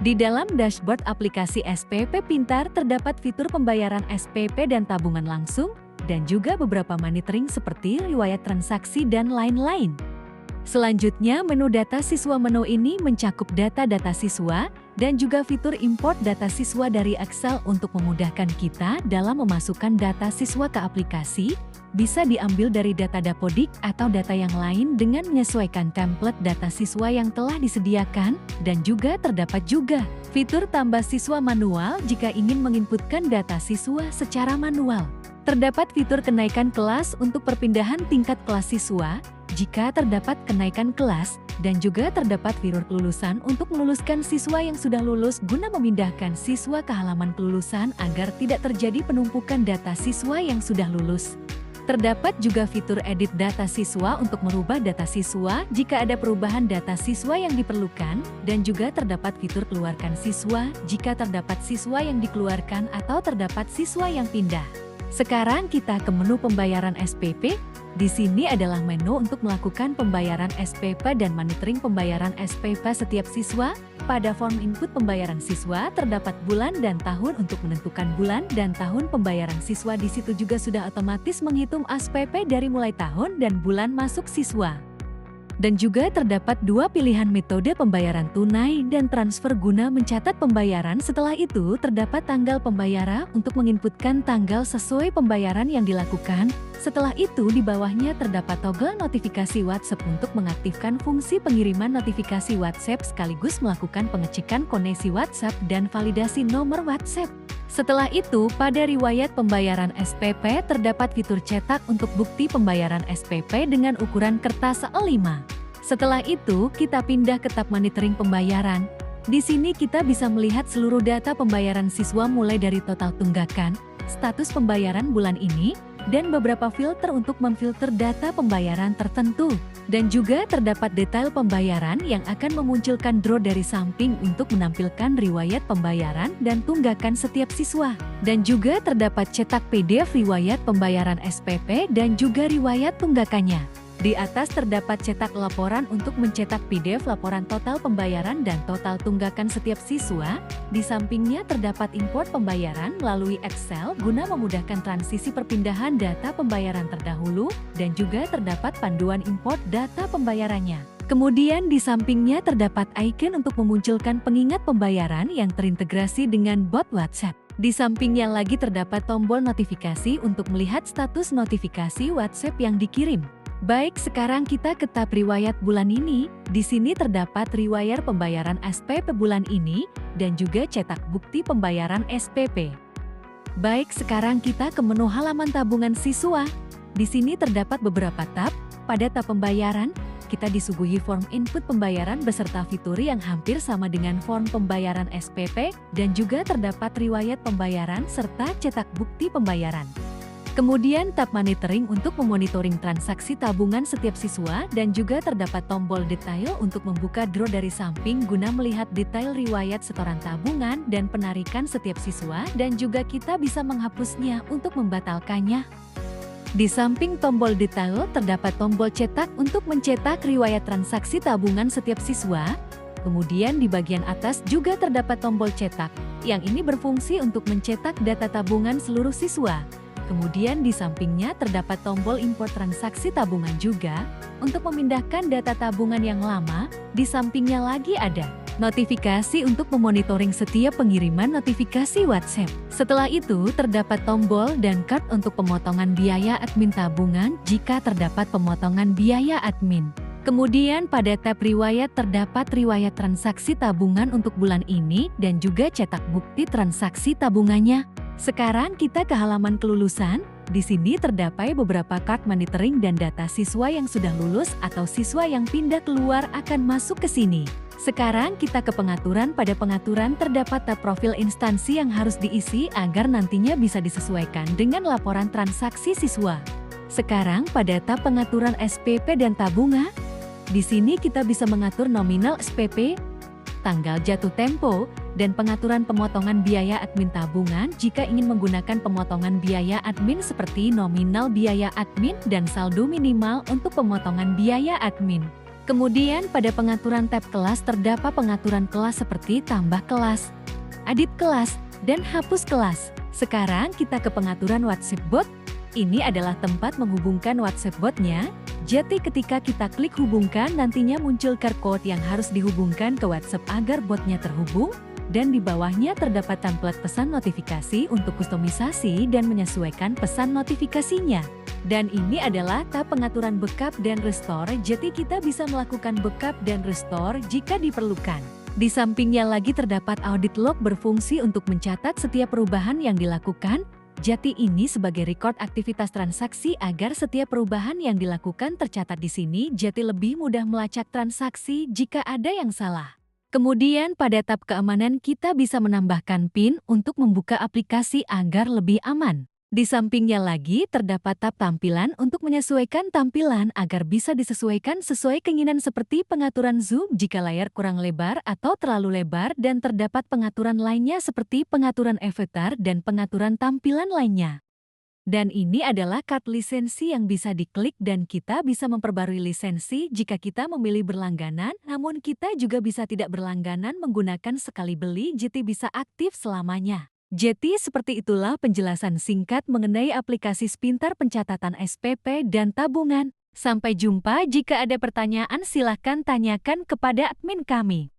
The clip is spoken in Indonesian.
Di dalam dashboard aplikasi SPP Pintar terdapat fitur pembayaran SPP dan tabungan langsung, dan juga beberapa monitoring seperti riwayat transaksi dan lain-lain. Selanjutnya, menu data siswa. Menu ini mencakup data-data siswa, dan juga fitur import data siswa dari Excel untuk memudahkan kita dalam memasukkan data siswa ke aplikasi. Bisa diambil dari data Dapodik atau data yang lain dengan menyesuaikan template data siswa yang telah disediakan, dan juga terdapat juga fitur tambah siswa manual jika ingin menginputkan data siswa secara manual. Terdapat fitur kenaikan kelas untuk perpindahan tingkat kelas siswa, jika terdapat kenaikan kelas, dan juga terdapat fitur kelulusan untuk meluluskan siswa yang sudah lulus guna memindahkan siswa ke halaman kelulusan agar tidak terjadi penumpukan data siswa yang sudah lulus. Terdapat juga fitur edit data siswa untuk merubah data siswa jika ada perubahan data siswa yang diperlukan, dan juga terdapat fitur keluarkan siswa jika terdapat siswa yang dikeluarkan atau terdapat siswa yang pindah. Sekarang kita ke menu pembayaran SPP. Di sini adalah menu untuk melakukan pembayaran SPP dan monitoring pembayaran SPP setiap siswa. Pada form input pembayaran siswa terdapat bulan dan tahun untuk menentukan bulan dan tahun pembayaran siswa. Di situ juga sudah otomatis menghitung SPP dari mulai tahun dan bulan masuk siswa. Dan juga terdapat dua pilihan metode pembayaran tunai dan transfer guna mencatat pembayaran. Setelah itu terdapat tanggal pembayaran untuk menginputkan tanggal sesuai pembayaran yang dilakukan. Setelah itu di bawahnya terdapat toggle notifikasi WhatsApp untuk mengaktifkan fungsi pengiriman notifikasi WhatsApp sekaligus melakukan pengecekan koneksi WhatsApp dan validasi nomor WhatsApp. Setelah itu, pada riwayat pembayaran SPP terdapat fitur cetak untuk bukti pembayaran SPP dengan ukuran kertas A5. Setelah itu, kita pindah ke tab monitoring pembayaran. Di sini kita bisa melihat seluruh data pembayaran siswa mulai dari total tunggakan, status pembayaran bulan ini, dan beberapa filter untuk memfilter data pembayaran tertentu. Dan juga terdapat detail pembayaran yang akan memunculkan draw dari samping untuk menampilkan riwayat pembayaran dan tunggakan setiap siswa. Dan juga terdapat cetak PDF riwayat pembayaran SPP dan juga riwayat tunggakannya. Di atas terdapat cetak laporan untuk mencetak PDF laporan total pembayaran dan total tunggakan setiap siswa. Di sampingnya terdapat import pembayaran melalui Excel guna memudahkan transisi perpindahan data pembayaran terdahulu, dan juga terdapat panduan import data pembayarannya. Kemudian di sampingnya terdapat icon untuk memunculkan pengingat pembayaran yang terintegrasi dengan bot WhatsApp. Di sampingnya lagi terdapat tombol notifikasi untuk melihat status notifikasi WhatsApp yang dikirim. Baik, sekarang kita ke tab riwayat bulan ini. Di sini terdapat riwayat pembayaran SPP bulan ini dan juga cetak bukti pembayaran SPP. Baik, sekarang kita ke menu halaman tabungan siswa. Di sini terdapat beberapa tab. Pada tab pembayaran, kita disuguhi form input pembayaran beserta fitur yang hampir sama dengan form pembayaran SPP, dan juga terdapat riwayat pembayaran serta cetak bukti pembayaran. Kemudian tab monitoring untuk memonitoring transaksi tabungan setiap siswa, dan juga terdapat tombol detail untuk membuka draw dari samping guna melihat detail riwayat setoran tabungan dan penarikan setiap siswa, dan juga kita bisa menghapusnya untuk membatalkannya. Di samping tombol detail terdapat tombol cetak untuk mencetak riwayat transaksi tabungan setiap siswa. Kemudian di bagian atas juga terdapat tombol cetak, yang ini berfungsi untuk mencetak data tabungan seluruh siswa. Kemudian di sampingnya terdapat tombol import transaksi tabungan juga untuk memindahkan data tabungan yang lama. Di sampingnya lagi ada notifikasi untuk memonitoring setiap pengiriman notifikasi WhatsApp. Setelah itu terdapat tombol dan card untuk pemotongan biaya admin tabungan jika terdapat pemotongan biaya admin. Kemudian pada tab riwayat terdapat riwayat transaksi tabungan untuk bulan ini dan juga cetak bukti transaksi tabungannya. Sekarang kita ke halaman kelulusan. Di sini terdapat beberapa card monitoring dan data siswa yang sudah lulus atau siswa yang pindah keluar akan masuk ke sini. Sekarang kita ke pengaturan. Pada pengaturan terdapat tab profil instansi yang harus diisi agar nantinya bisa disesuaikan dengan laporan transaksi siswa. Sekarang pada tab pengaturan SPP dan tabungan. Di sini kita bisa mengatur nominal SPP, tanggal jatuh tempo, dan pengaturan pemotongan biaya admin tabungan jika ingin menggunakan pemotongan biaya admin seperti nominal biaya admin dan saldo minimal untuk pemotongan biaya admin. Kemudian pada pengaturan tab kelas terdapat pengaturan kelas seperti tambah kelas, edit kelas, dan hapus kelas. Sekarang kita ke pengaturan WhatsApp bot. Ini adalah tempat menghubungkan WhatsApp botnya. Jadi ketika kita klik hubungkan nantinya muncul QR code yang harus dihubungkan ke WhatsApp agar botnya terhubung. Dan di bawahnya terdapat template pesan notifikasi untuk kustomisasi dan menyesuaikan pesan notifikasinya. Dan ini adalah tab pengaturan backup dan restore, jadi kita bisa melakukan backup dan restore jika diperlukan. Di sampingnya lagi terdapat audit log berfungsi untuk mencatat setiap perubahan yang dilakukan. Jadi ini sebagai record aktivitas transaksi agar setiap perubahan yang dilakukan tercatat di sini, jadi lebih mudah melacak transaksi jika ada yang salah. Kemudian pada tab keamanan kita bisa menambahkan PIN untuk membuka aplikasi agar lebih aman. Di sampingnya lagi terdapat tab tampilan untuk menyesuaikan tampilan agar bisa disesuaikan sesuai keinginan seperti pengaturan zoom jika layar kurang lebar atau terlalu lebar dan terdapat pengaturan lainnya seperti pengaturan avatar dan pengaturan tampilan lainnya. Dan ini adalah kad lisensi yang bisa diklik dan kita bisa memperbarui lisensi jika kita memilih berlangganan, namun kita juga bisa tidak berlangganan menggunakan sekali beli jadi bisa aktif selamanya. Jadi seperti itulah penjelasan singkat mengenai aplikasi Spintar pencatatan SPP dan tabungan. Sampai jumpa, jika ada pertanyaan silahkan tanyakan kepada admin kami.